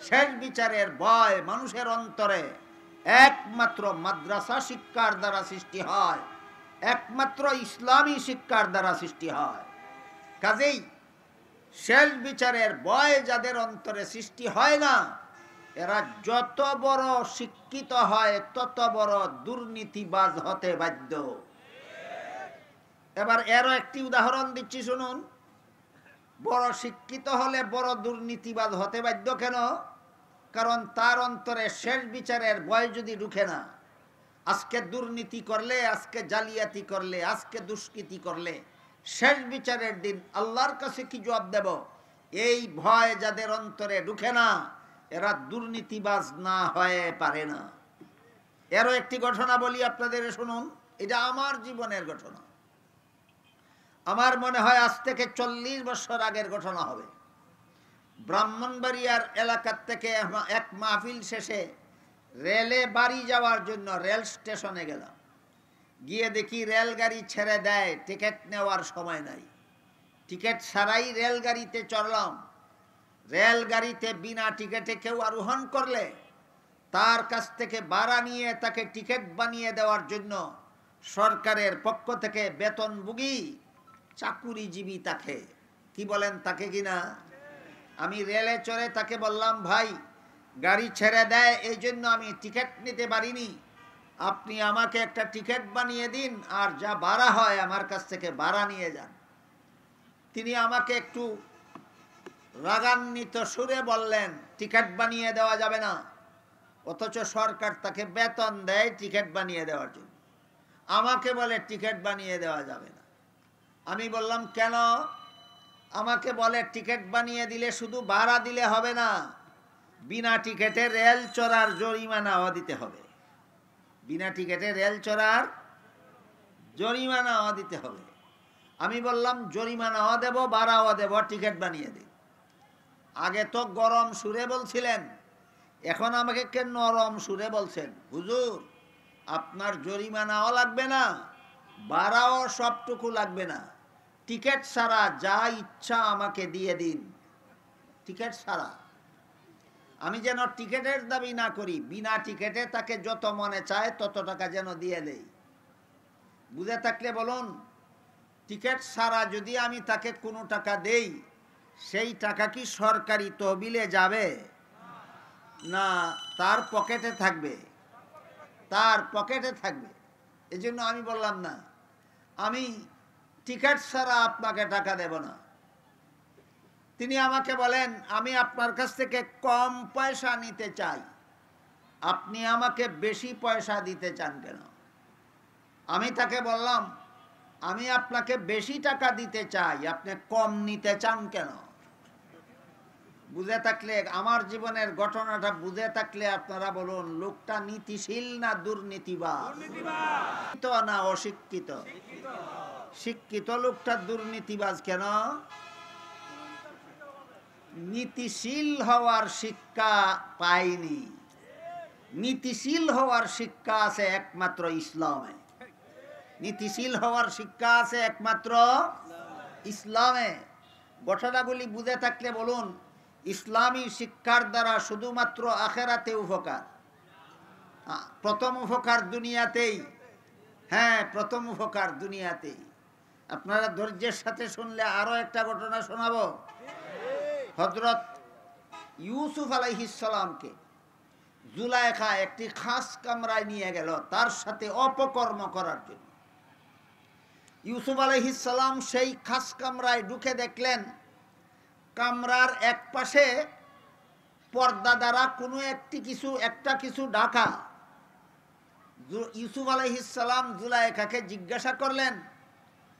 শেষ বিচারের ভয় মানুষের অন্তরে একমাত্র মাদ্রাসা শিক্ষার দ্বারা সৃষ্টি হয়, একমাত্র ইসলামী শিক্ষার দ্বারা সৃষ্টি হয়। কাজেই শেষ বিচারের ভয় যাদের অন্তরে সৃষ্টি হয় না, এরা যত বড় শিক্ষিত হয় তত বড় দুর্নীতিবাজ হতে বাধ্য। এবার এরও একটি উদাহরণ দিচ্ছি, শুনুন। বড় শিক্ষিত হলে বড় দুর্নীতিবাজ হতে বাধ্য কেন? কারণ তার অন্তরে শেষ বিচারের ভয় যদি ঢুকে না, আজকে দুর্নীতি করলে, আজকে জালিয়াতি করলে, আজকে দুষ্কৃতি করলে শেষ বিচারের দিন আল্লাহর কাছে কি জবাব দেব, এই ভয় যাদের অন্তরে ঢুকে না, এরা দুর্নীতিবাজ না হয়ে পারে না। এরও একটি ঘটনা বলি আপনাদের, শুনুন। এটা আমার জীবনের ঘটনা। আমার মনে হয় আজ থেকে 40 বছর আগের ঘটনা হবে। ব্রাহ্মণবাড়িয়ার এলাকার থেকে এক মাহফিল শেষে রেলে বাড়ি যাওয়ার জন্য রেল স্টেশনে গেলাম। গিয়ে দেখি রেলগাড়ি ছেড়ে দেয়, টিকিট নেওয়ার সময় নাই। টিকিট ছাড়াই রেলগাড়িতে চড়লাম। রেলগাড়িতে বিনা টিকিটে কেউ আরোহণ করলে তার কাছ থেকে ভাড়া নিয়ে তাকে টিকিট বানিয়ে দেওয়ার জন্য সরকারের পক্ষ থেকে বেতনভোগী চাকুরিজীবী তাকে, কি বলেন, তাকে কিনা? আমি রেলে চড়ে তাকে বললাম, ভাই গাড়ি ছেড়ে দেয় এই জন্য আমি টিকিট নিতে পারিনি, আপনি আমাকে একটা টিকিট বানিয়ে দিন, আর যা ভাড়া হয় আমার কাছ থেকে ভাড়া নিয়ে যান। তিনি আমাকে একটু রাগান্বিত সুরে বললেন, টিকিট বানিয়ে দেওয়া যাবে না, অথচ সরকার তাকে বেতন দেয় টিকিট বানিয়ে দেওয়ার জন্য। আমাকে বলে টিকিট বানিয়ে দেওয়া যাবে না। আমি বললাম, কেন? আমাকে বলে, টিকিট বানিয়ে দিলে শুধু ভাড়া দিলে হবে না, বিনা টিকিটে রেল চড়ার জরিমানাও দিতে হবে। বিনা টিকিটে রেল চড়ার জরিমানাও দিতে হবে। আমি বললাম, জরিমানাও দেব, ভাড়াও দেব, টিকিট বানিয়ে দিন। আগে তো গরম সুরে বলছিলেন, এখন আমাকে কেন নরম সুরে বলছেন? হুজুর, আপনার জরিমানাও লাগবে না, ভাড়াও সবটুকু লাগবে না, টিকিট ছাড়া যা ইচ্ছা আমাকে দিয়ে দিন। টিকিট ছাড়া আমি যেন টিকিটের দাবি না করি, বিনা টিকিটে তাকে যত মনে চায় তত টাকা যেন দিয়ে দেই। বুঝে থাকলে বলুন, টিকিট ছাড়া যদি আমি তাকে কোনো টাকা দেই, সেই টাকা কি সরকারি তহবিলে যাবে? না, তার পকেটে থাকবে, তার পকেটে থাকবে। এজন্য আমি বললাম, না, আমি টিকিট ছাড়া আপনাকে টাকা দেব না। তিনি আমাকে বলেন, আমি আপনার কাছ থেকে কম পয়সা নিতে চাই, আপনি আমাকে বেশি পয়সা দিতে চান কেন? আমি তাকে বললাম, আমি আপনাকে বেশি টাকা দিতে চাই, আপনি কম নিতে চান কেন? বুঝে থাকলে, আমার জীবনের ঘটনাটা বুঝে থাকলে আপনারা বলুন, লোকটা নীতিশীল না দুর্নীতিবাজ? না অশিক্ষিত? শিক্ষিত লোকটা দুর্নীতিবাজ কেন? নীতিশীল হওয়ার শিক্ষা পায়নি। নীতিশীল হওয়ার শিক্ষা আছে একমাত্র ইসলামে। নীতিশীল হওয়ার শিক্ষা আছে একমাত্র ইসলামে। ঘটনাগুলি বুঝে থাকলে বলুন, ইসলামী শিক্ষার দ্বারা শুধুমাত্র আখেরাতে উপকার। প্রথম উপকার দুনিয়াতেই। হ্যাঁ, প্রথম উপকার দুনিয়াতেই। আপনারা ধৈর্যের সাথে শুনলে আরো একটা ঘটনা শোনাবো। হযরত ইউসুফ আলাইহিস সালামকে জুলাইখা একটি খাস কামরায় নিয়ে গেল তার সাথে অপকর্ম করার জন্য। ইউসুফ আলাইহিস সালাম সেই খাস কামরায় ঢুকে দেখলেন, কামরার এক পাশে পর্দা দ্বারা কোনো একটা কিছু ঢাকা। ইউসুফ আলাইহিস সালাম জুলাইখাকে জিজ্ঞাসা করলেন,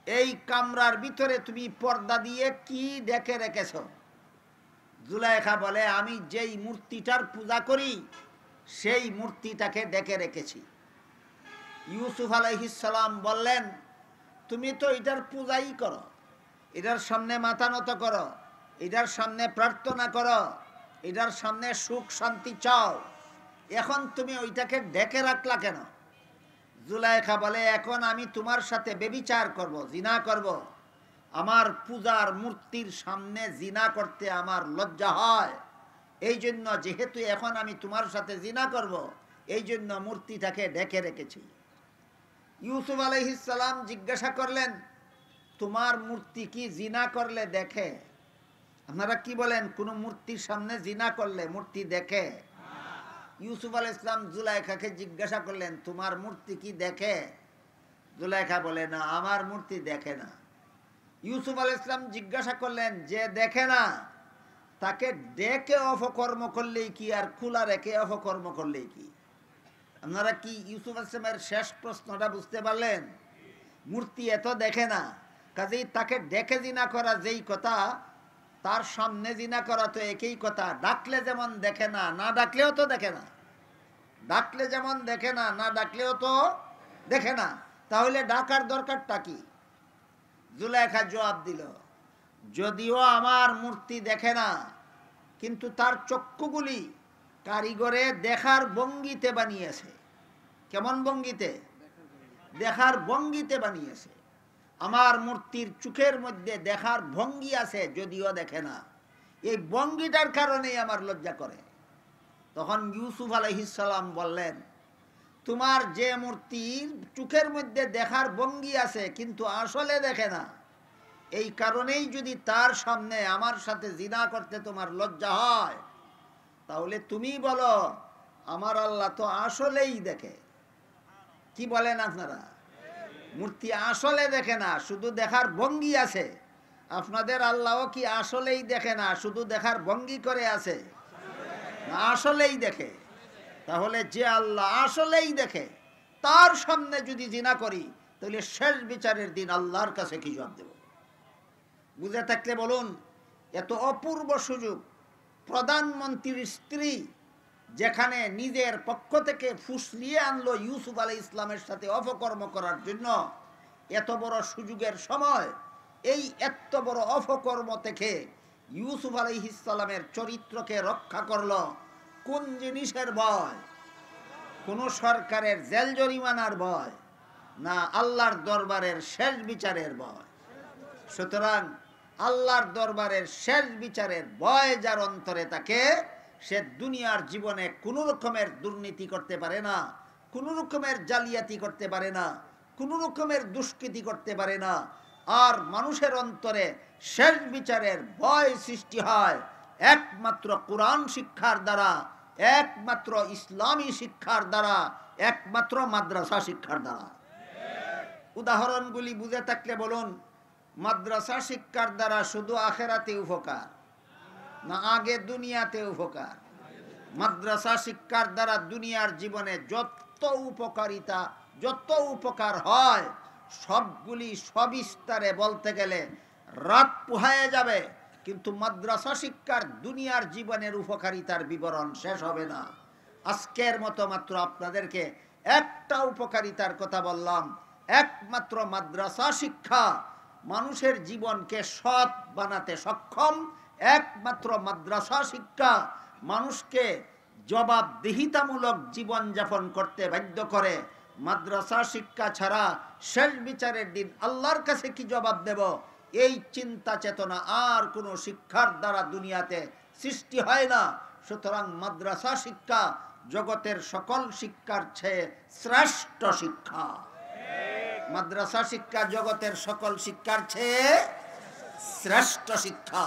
এই কামরার ভিতরে তুমি পর্দা দিয়ে কি ঢেকে রেখেছ? জুলাইখা বলে, আমি যেই মূর্তিটার পূজা করি সেই মূর্তিটাকে ঢেকে রেখেছি। ইউসুফ আলাইহিস সালাম বললেন, তুমি তো এটার পূজাই করো, এটার সামনে মাথা নত করো, এটার সামনে প্রার্থনা করো, এটার সামনে সুখ শান্তি চাও, এখন তুমি ওইটাকে ঢেকে রাখলা কেন? জুলাইখা বলে, এখন আমি তোমার সাথে ব্যভিচার করব, জিনা করব, আমার পূজার মূর্তির সামনে জিনা করতে আমার লজ্জা হয়, এই জন্য যেহেতু এখন আমি তোমার সাথে জিনা করব, এই জন্য মূর্তিটাকে ঢেকে রেখেছি। ইউসুফ আলাইহিস সালাম জিজ্ঞাসা করলেন, তোমার মূর্তি কি জিনা করলে দেখে? আপনারা কি বলেন, কোন মূর্তির সামনে জিনা করলে মূর্তি দেখে? ইউসুফ আলাইহিস সালাম জুলাইখাকে জিজ্ঞাসা করলেন, তোমার মূর্তি কি দেখে? জুলাইখা বলে, না, আমার মূর্তি দেখে না। ইউসুফ আলাইহিস সালাম জিজ্ঞাসা করলেন, যে দেখে না তাকে ডেকে অপকর্ম করলেই কি, আর খোলা রেখে অপকর্ম করলেই কি? আপনারা কি ইউসুফ আলাইহিস সালামের শেষ প্রশ্নটা বুঝতে পারলেন? মূর্তি এত দেখে না, কাজেই তাকে ডেকে জিনা করা যেই কথা, তার সামনে জিনা করা তো একই কথা। ডাকলে যেমন দেখে না, না ডাকলেও তো দেখে না। ডাকলে যেমন দেখে না, না ডাকলেও তো দেখে না, তাহলে ডাকার দরকারটা কি? জুলাইখা জবাব দিল, যদিও আমার মূর্তি দেখে না, কিন্তু তার চক্ষুগুলি কারিগরে দেখার ভঙ্গিতে বানিয়েছে। কেমন ভঙ্গিতে? দেখার ভঙ্গিতে বানিয়েছে। আমার মূর্তির চোখের মধ্যে দেখার ভঙ্গি আছে, যদিও দেখে না। এই ভঙ্গিটার কারণেই আমার লজ্জা করে। তখন ইউসুফ আলাইহিস সালাম বললেন, তোমার যে মূর্তির চোখের মধ্যে দেখার ভঙ্গি আছে কিন্তু আসলে দেখে না, এই কারণেই যদি তার সামনে আমার সাথে জিনা করতে তোমার লজ্জা হয়, তাহলে তুমি বলো আমার আল্লাহ তো আসলেই দেখে। কি বলেন আপনারা? মূর্তি আসলে দেখে না, শুধু দেখার ভঙ্গি আছে। আপনাদের আল্লাহও কি আসলেই দেখে না, শুধু দেখার ভঙ্গি করে আছে? না, আসলেই দেখে। তাহলে যে আল্লাহ আসলেই দেখে, তার সামনে যদি জিনা করি, তাহলে শেষ বিচারের দিন আল্লাহর কাছে কি জবাব দেব? বুঝে থাকলে বলুন। এত অপূর্ব সুযোগ, প্রধানমন্ত্রীর স্ত্রী যেখানে নিজের পক্ষ থেকে ফুসলিয়ে আনলো ইউসুফ আলাইহিস ইসলামের সাথে অপকর্ম করার জন্য, এত বড় সুযোগের সময় এই এত বড় অপকর্ম থেকে ইউসুফ আলাইহিস সালামের চরিত্রকে রক্ষা করলো কোন জিনিসের ভয়? কোন সরকারের জেল জরিমানার ভয় না, আল্লাহর দরবারের শেষ বিচারের ভয়। সুতরাং আল্লাহর দরবারের শেষ বিচারের ভয় যার অন্তরে থাকে, সে দুনিয়ার জীবনে কোনো রকমের দুর্নীতি করতে পারে না, কোনো রকমের জালিয়াতি করতে পারে না, কোনো রকমের দুষ্কৃতি করতে পারে না। আর মানুষের অন্তরে শেষ বিচারের ভয় সৃষ্টি হয় একমাত্র কোরআন শিক্ষার দ্বারা, একমাত্র ইসলামী শিক্ষার দ্বারা, একমাত্র মাদ্রাসা শিক্ষার দ্বারা। উদাহরণগুলি বুঝে থাকলে বলুন, মাদ্রাসা শিক্ষার দ্বারা শুধু আখেরাতে উপকার না আগে দুনিয়াতে উপকার? মাদ্রাসা শিক্ষার দ্বারা দুনিয়ার জীবনে যত উপকারিতা, যত উপকার হয়, সবগুলি সবিস্তারে বলতে গেলে রাত পোহায় যাবে, কিন্তু মাদ্রাসা শিক্ষার দুনিয়ার জীবনের উপকারিতার বিবরণ শেষ হবে না। আজকের মতো মাত্র আপনাদেরকে একটা উপকারিতার কথা বললাম। একমাত্র মাদ্রাসা শিক্ষা মানুষের জীবনকে সৎ বানাতে সক্ষম। একমাত্র মাদ্রাসা শিক্ষা মানুষকে জবাবদিহিতামূলক জীবনযাপন করতে বাধ্য করে। মাদ্রাসা শিক্ষা ছাড়া শেষ বিচারের দিন আল্লাহর কাছে কি জবাব দেব, এই চিন্তা চেতনা আর কোনো শিক্ষার দ্বারা দুনিয়াতে সৃষ্টি হয় না। সুতরাং মাদ্রাসা শিক্ষা জগতের সকল শিক্ষার চেয়ে শ্রেষ্ঠ শিক্ষা। মাদ্রাসা শিক্ষা জগতের সকল শিক্ষার চেয়ে শ্রেষ্ঠ শিক্ষা।